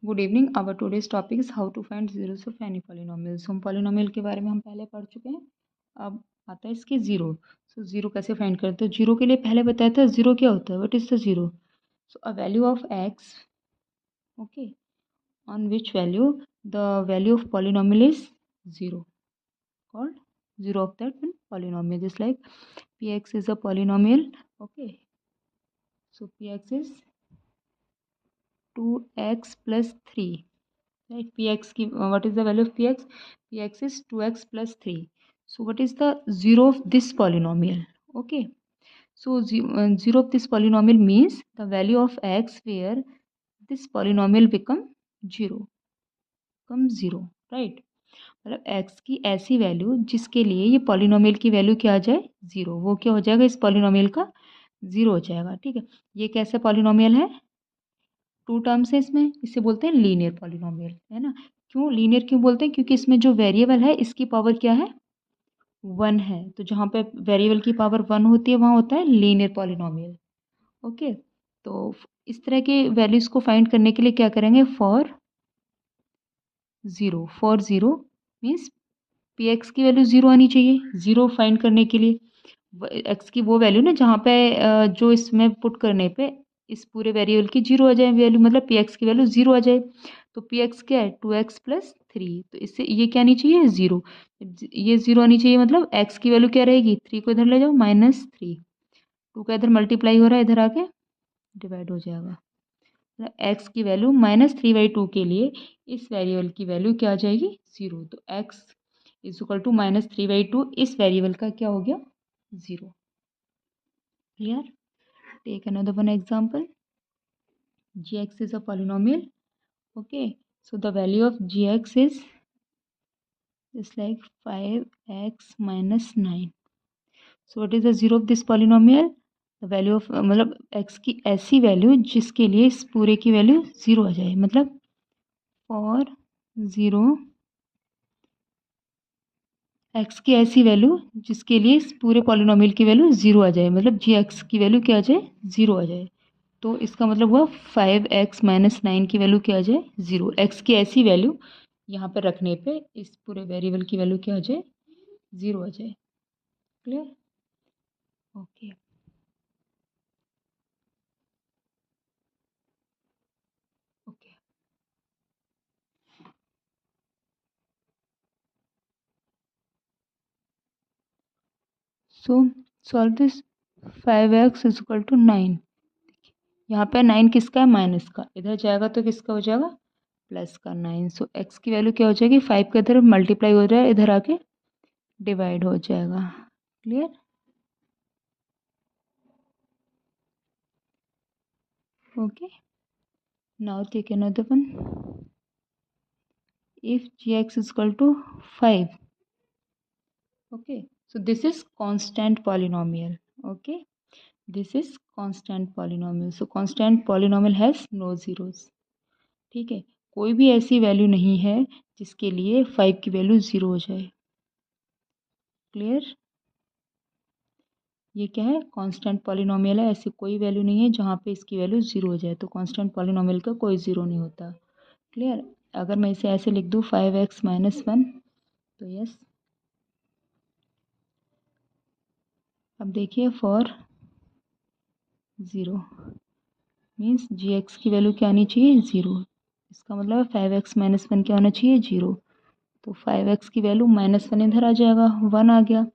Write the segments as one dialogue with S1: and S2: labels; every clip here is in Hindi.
S1: Good evening. Our today's topic is how to find zeros of any polynomials. हम पॉलिनोमियल के बारे में हम पहले पढ़ चुके हैं। अब आता है इसके जीरो। सो जीरो कैसे फाइंड करते हो? जीरो के लिए पहले बताया था जीरो क्या होता है, what is the zero. So a value of x, okay, on which value the value of polynomial is zero, called zero of that one polynomial, just like px is a polynomial. Okay, so px is 2x plus 3, right? Px की what is the value of px? Px is 2x plus 3. So what is the zero of this polynomial? Okay, so zero of this polynomial means the value of x where this polynomial become zero, right? मतलब x की ऐसी वैल्यू जिसके लिए ये पॉलिनोमियल की वैल्यू क्या आ जाए, जीरो, वो क्या हो जाएगा, इस पॉलिनोमियल का जीरो हो जाएगा। ठीक है, ये कैसा पॉलिनोमियल है? टू टर्म्स है इसमें, इसे बोलते हैं लीनियर पॉलिनोमियल, है ना। क्यों लीनियर क्यों बोलते हैं? क्योंकि इसमें जो वेरिएबल है इसकी पावर क्या है, वन है। तो जहाँ पे वेरिएबल की पावर वन होती है वहाँ होता है लीनियर पॉलिनोमियल। ओके, तो इस तरह के वैल्यूज को फाइंड करने के लिए क्या करेंगे, for zero means P x की वैल्यू ज़ीरो आनी चाहिए। ज़ीरो फाइंड करने के लिए एक्स की वो वैल्यू ना जहाँ पे जो इसमें पुट करने पे इस पूरे वेरिएबल की जीरो आ जाए वैल्यू, मतलब पी एक्स की वैल्यू ज़ीरो आ जाए। तो पी एक्स क्या है, 2x प्लस 3, तो इससे ये क्या आनी चाहिए, ज़ीरो। ये ज़ीरो आनी चाहिए, मतलब एक्स की वैल्यू क्या रहेगी, 3 को इधर ले जाओ, -3, 2 का इधर मल्टीप्लाई हो रहा है, इधर आके डिवाइड हो जाएगा। एक्स की वैल्यू -3/2 के लिए इस वेरिएबल की वैल्यू क्या आ जाएगी, ज़ीरो। तो एक्स इज इक्वल टू -3/2, इस वेरिएबल का क्या हो गया, zero. Clear? Take another one example. gx is a polynomial. Okay, so the value of gx is just like 5x minus 9. So what is the zero of this polynomial? The value of मतलब x की ऐसी वैल्यू जिसके लिए इस पूरे की वैल्यू ज़ीरो आ जाए, मतलब फॉर ज़ीरो x की ऐसी वैल्यू जिसके लिए इस पूरे पॉलिनोमियल की वैल्यू ज़ीरो आ जाए, मतलब जी एक्स की वैल्यू क्या आ जाए, ज़ीरो आ जाए। तो इसका मतलब हुआ 5x माइनस 9 की वैल्यू क्या आ जाए, ज़ीरो। x की ऐसी वैल्यू यहाँ पर रखने पे इस पूरे वेरिएबल की वैल्यू क्या आ जाए, ज़ीरो आ जाए। Clear? Okay, okay. So solve this. 5x is equal to 9। यहाँ पे 9 किसका है, माइनस का, इधर जाएगा तो किसका हो जाएगा, प्लस का 9। सो x की वैल्यू क्या हो जाएगी, 5 का इधर मल्टीप्लाई हो रहा है, इधर आके डिवाइड हो जाएगा। Clear? Okay, now take another one. if gx is equal to 5, okay, so this is constant polynomial. Okay, this is constant polynomial, so constant polynomial has no zeros. ठीक है, कोई भी ऐसी वैल्यू नहीं है जिसके लिए 5 की वैल्यू ज़ीरो हो जाए। क्लियर? ये क्या है, कांस्टेंट पॉलिनोमियल है, ऐसी कोई वैल्यू नहीं है जहाँ पे इसकी वैल्यू ज़ीरो हो जाए। तो कांस्टेंट पॉलिनोमियल का कोई ज़ीरो नहीं होता। क्लियर? अगर मैं इसे ऐसे लिख दूँ 5x माइनस 1, तो यस। अब देखिए for zero means G X की वैल्यू क्या आनी चाहिए, ज़ीरो। इसका मतलब है 5x माइनस 1 क्या होना चाहिए, ज़ीरो। तो 5x की वैल्यू -1 इधर आ जाएगा, 1 आ गया।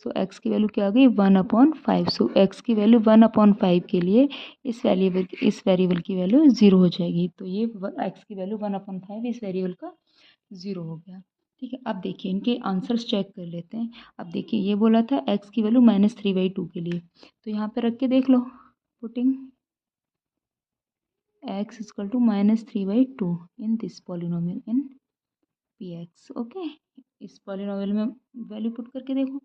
S1: सो x की वैल्यू क्या आ गई, 1/5। सो x की वैल्यू 1/5 के लिए इस वेरिएबल की वैल्यू ज़ीरो हो जाएगी। तो ये x की वैल्यू 1/5 इस वेरिएबल का ज़ीरो हो गया। ठीक है, अब देखिए इनके आंसर्स चेक कर लेते हैं। अब देखिए ये बोला था x की वैल्यू -3/2 के लिए, तो यहाँ पे रख के देख लो, putting x is equal to -3/2 in this polynomial in px. Okay, इस पॉलिनोमियल में वैल्यू पुट करके देखो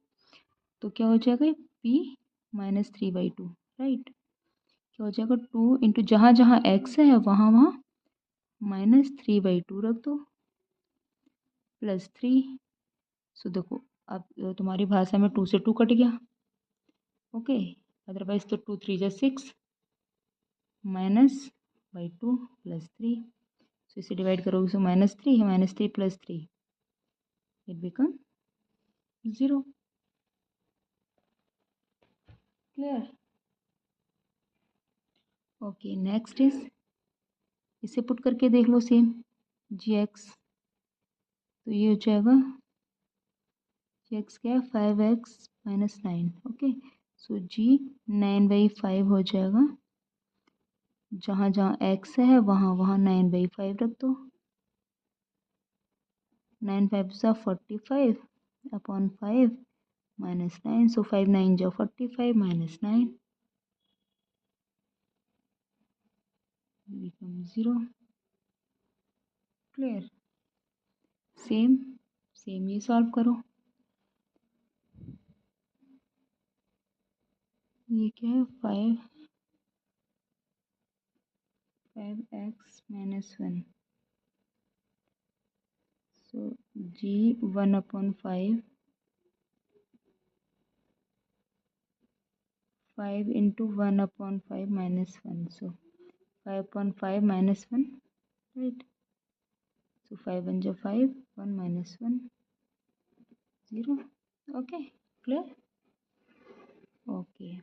S1: तो क्या हो जाएगा, p -3/2, राइट। क्या हो जाएगा, 2 इंटू जहाँ जहाँ x है वहाँ वहाँ -3/2 रख दो, +3। सो देखो अब तुम्हारी भाषा में 2 से 2 कट गया। ओके, अदरवाइज तो 2 3 जा 6, -/2 +3, सो इसे डिवाइड करोगे सो -3 plus 3 it become 0. Clear. Okay next is इसे पुट करके देख लो सेम gx. तो ये हो जाएगा gx क्या है 5x - 9. ओके सो g 9/5 हो जाएगा. जहाँ जहाँ x है वहाँ वहाँ 9/5 रख दो. 9 5 सा 45 अपॉन 5 -9. सो 5 9 जा 45 -9 become 0. क्लियर. सेम ये सॉल्व करो. ये क्या है 5x - 1. So g 1/5 5 into 1/5 -1. So 5/5 -1, right? So 5 1 ja 5, 1 -1, 0. Okay, clear? Okay.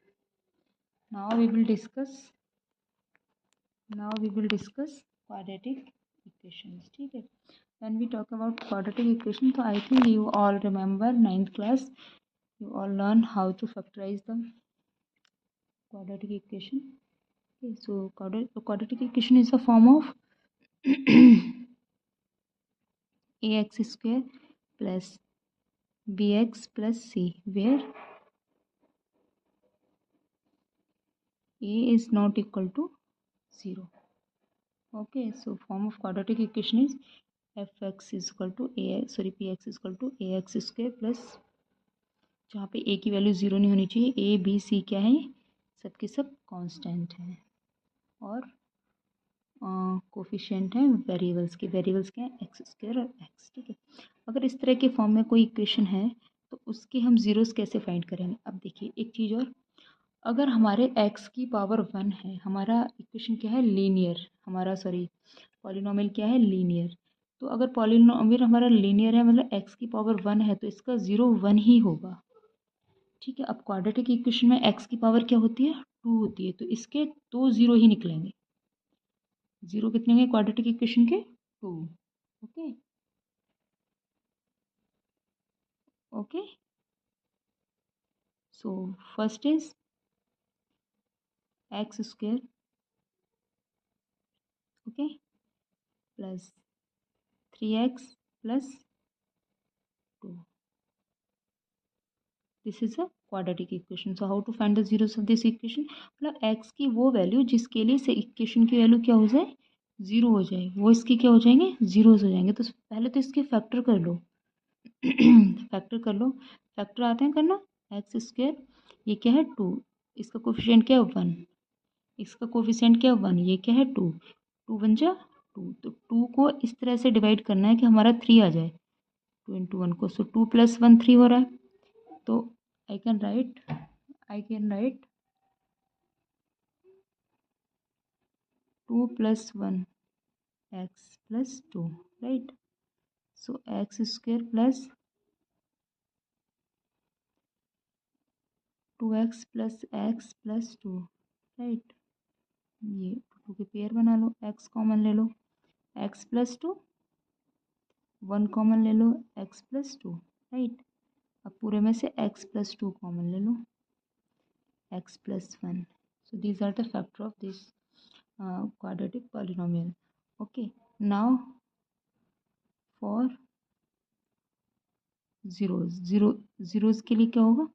S1: Now we will discuss quadratic equations. ठीक है. When we talk about quadratic equation, so I think you all remember 9th class. You all learn how to factorize the quadratic equation. Okay, so quadratic equation is a form of ax square plus bx plus c, where a is not equal to 0. Okay, so form of quadratic equation is fx is equal to px is equal to ax square plus, जहाँ पे a की वैल्यू 0 नहीं होनी चाहिए. a b c क्या है, सबके सब कांस्टेंट है और कोफिशिएंट है वेरिएबल्स के. वेरिएबल्स क्या है एक्स स्क्वायर और एक्स. ठीक है. अगर इस तरह के फॉर्म में कोई इक्वेशन है तो उसके हम जीरोस कैसे फाइंड करेंगे. अब देखिए एक चीज़ और, अगर हमारे x की पावर 1 है, हमारा इक्वेशन क्या है लीनियर, पॉलिनोमियल क्या है लीनियर. तो अगर पॉलिनोमियल हमारा लीनियर है मतलब x की पावर 1 है तो इसका 0 1 ही होगा. ठीक है. अब क्वाड्रेटिक इक्वेशन में x की पावर क्या होती है 2 होती है, तो इसके 2 0 ही निकलेंगे. 0 कितने हैं क्वाड्रेटिक इक्वेशन के 2. Okay okay. So first is X square, okay, plus 3x plus 2. This is a quadratic equation. So how to find the zeros of this equation. मतलब x की वो वैल्यू जिसके लिए से इक्वेशन की वैल्यू क्या हो जाए 0 हो जाए, वो इसके क्या हो जाएंगे जीरोस हो जाएंगे. तो पहले तो इसके फैक्टर कर लो. फैक्टर कर लो. फैक्टर आते हैं करना. एक्स स्क्वायर ये क्या है 2, इसका कोफिशिएंट क्या है 1, इसका कोफिशिएंट क्या है 1, ये क्या है 2, 2 1 जा 2. तो 2 को इस तरह से डिवाइड करना है कि हमारा 3 आ जाए 2 into 1 को. सो 2 + 1 3 हो रहा है. तो I can write 2 + 1 x + 2, right. So x square plus 2x + x + 2, right. ये 2 के पेयर बना लो, x कॉमन ले लो, x + 2, 1 कॉमन ले लो, x + 2, राइट. अब पूरे में से x + 2 कॉमन ले लो, x + 1. So these are the factor of this quadratic polynomial. Okay, now for zeros के लिए क्या होगा,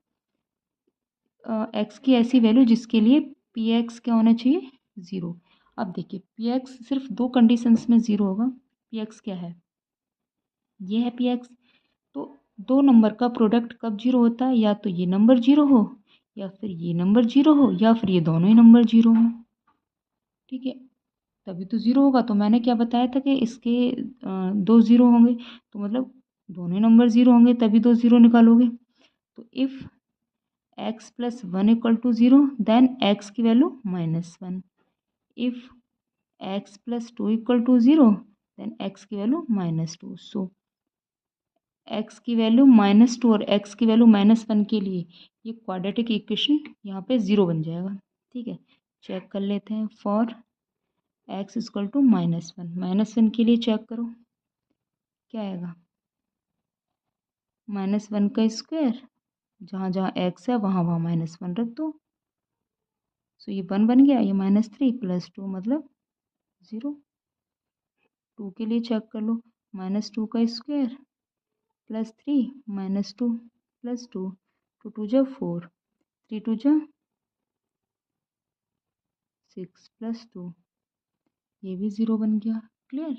S1: x की ऐसी वैल्यू जिसके लिए px क्या होना चाहिए 0. अब देखिए px सिर्फ 2 कंडीशंस में 0 होगा. px क्या है, ये है px. तो 2 नंबर का प्रोडक्ट कब 0 होता है, या तो ये नंबर 0 हो या फिर ये नंबर 0 हो या फिर ये दोनों ही नंबर 0 हो. ठीक है. तभी तो 0 होगा. तो मैंने क्या बताया था कि इसके 2 0 होंगे, तो मतलब दोनों ही नंबर 0 होंगे तभी 2 0 निकालोगे. तो इफ़ x + 1 = 0 देन x की value -1. If x + 2 = 0 then X की वैल्यू -2। सो एक्स की वैल्यू -2 और एक्स की वैल्यू -1 के लिए ये क्वाड्रेटिक इक्वेशन यहाँ पे 0 बन जाएगा। ठीक है, चेक कर लेते हैं। फॉर एक्स इक्वल टू -1, -1 के लिए चेक करो क्या आएगा, -1 का स्क्वायर, जहाँ जहाँ एक्स है वहाँ वहाँ -1 रख दो। सो ये 1 बन गया, ये -3 + 2 मतलब 0। 2 के लिए चेक कर लो, -2 का स्क्वायर +3 -2 + 2, 2 2 जा 4, 3 2 जा 6 + 2, ये भी 0 बन गया। क्लियर,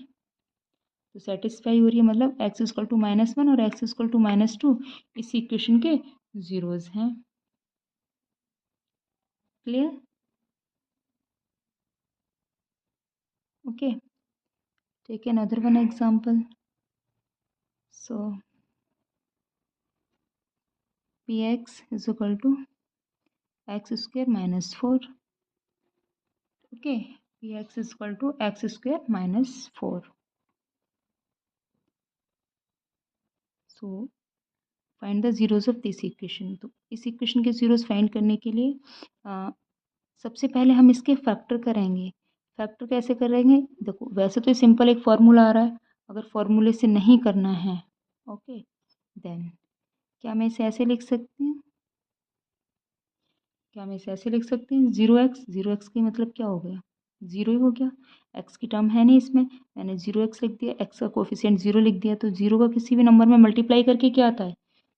S1: तो सेटिस्फाई हो रही है, मतलब एक्स इक्वल टू -1 और एक्स इक्वल टू -2 इस इक्वेशन के जीरोज हैं। Clear, okay, take another one example. So px is equal to x square -4. Okay, px is equal to x square -4. So find the zeros of this equation. तो इस इक्वेशन के जीरोज फाइंड करने के लिए सबसे पहले हम इसके फैक्टर करेंगे। फैक्टर कैसे करेंगे, देखो वैसे तो सिंपल एक फार्मूला आ रहा है, अगर फार्मूले से नहीं करना है ओके देन क्या मैं इसे ऐसे लिख सकती हूँ, क्या मैं इसे ऐसे लिख सकती हूँ 0x की मतलब क्या हो गया, 0 ही हो गया। x की टर्म है नहीं इसमें, मैंने 0x लिख दिया, x का कोफिशिएंट 0 लिख दिया, तो 0 का किसी भी नंबर में मल्टीप्लाई करके क्या आता है,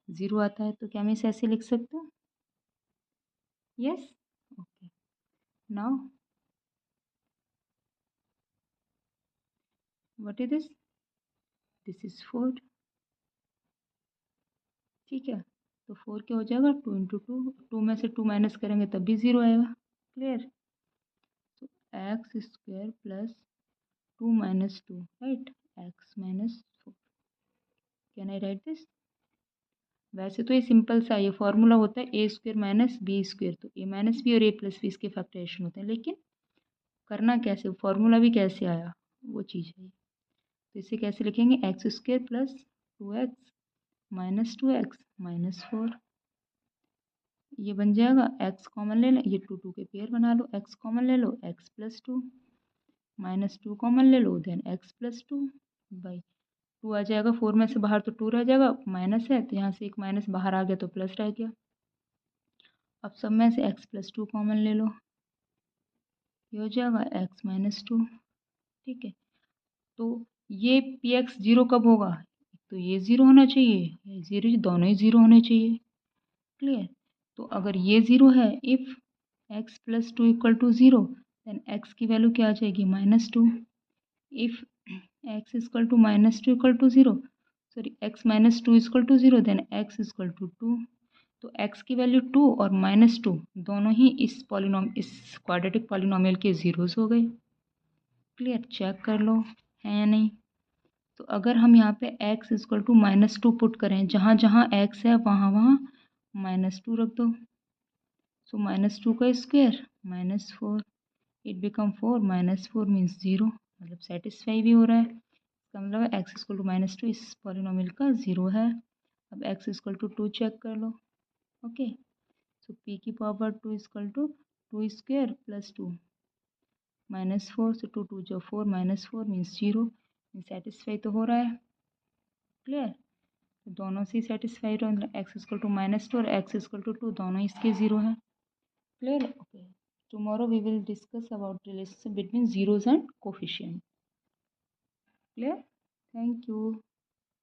S1: 0 आता है। तो क्या मैं इसे ऐसे लिख सकती हूँ, yes, okay. Now what is this is 4। ठीक है, तो 4 क्या हो जाएगा, 2 × 2, 2 में से 2 माइनस करेंगे तब भी 0 आएगा। क्लियर, तो x square plus 2 minus 2 right, x -4। Can I right this, वैसे तो ये सिंपल सा ये फॉर्मूला होता है ए स्क्वायर माइनस बी स्क्वायर, तो ए माइनस बी और ए प्लस बी इसके फैक्टराइजेशन होते हैं, लेकिन करना कैसे, फॉर्मूला भी कैसे आया वो चीज़ है। तो इसे कैसे लिखेंगे, x square plus 2x -2x -4, ये बन जाएगा। x कॉमन ले लें, ये 2 2 के पेयर बना लो, x कॉमन ले लो, x + 2 -2 कॉमन ले लो, देन x + 2 बाई 2 आ जाएगा, 4 में से बाहर तो 2 रह जाएगा, माइनस है तो यहाँ से एक माइनस बाहर आ गया तो प्लस रह गया। अब सब में से x + 2 कॉमन ले लो, ये हो जाएगा x -2। ठीक है, तो ये px 0 कब होगा, तो ये 0 होना चाहिए, ये 0, दोनों ही 0 होने चाहिए। क्लियर, तो अगर ये 0 है, इफ़ x + 2 = 0 देन x की वैल्यू क्या आ जाएगी, -2। If x = -2 = 0, sorry x -2 = 0 then x = 2। तो x की वैल्यू 2 और -2 दोनों ही इस क्वाड्रेटिक पॉलिनोमियल के जीरोस हो गए। क्लियर, चेक कर लो है या नहीं। तो अगर हम यहाँ पे x = -2 पुट करें, जहाँ जहाँ x है वहाँ वहाँ -2 रख दो। सो -2 का स्क्वायर -4, इट बिकम 4 -4 मीन्स 0, मतलब सेटिस्फाई भी हो रहा है। इसका मतलब x = -2 इस पॉलिनोमियल का 0 है। अब x = 2 चेक कर लो। ओके, सो p की पावर 2 = 2 स्क्वायर प्लस 2 -4, से 2 2 जो 4 -4 मीन्स 0, सेटिस्फाई तो हो रहा है। क्लियर, तो दोनों से सेटिस्फाई हो रहा है, x = -2 और x = 2 दोनों इसके 0 हैं। Clear, okay. Tomorrow we will discuss about relationship between zeros and coefficient. Clear? Thank you.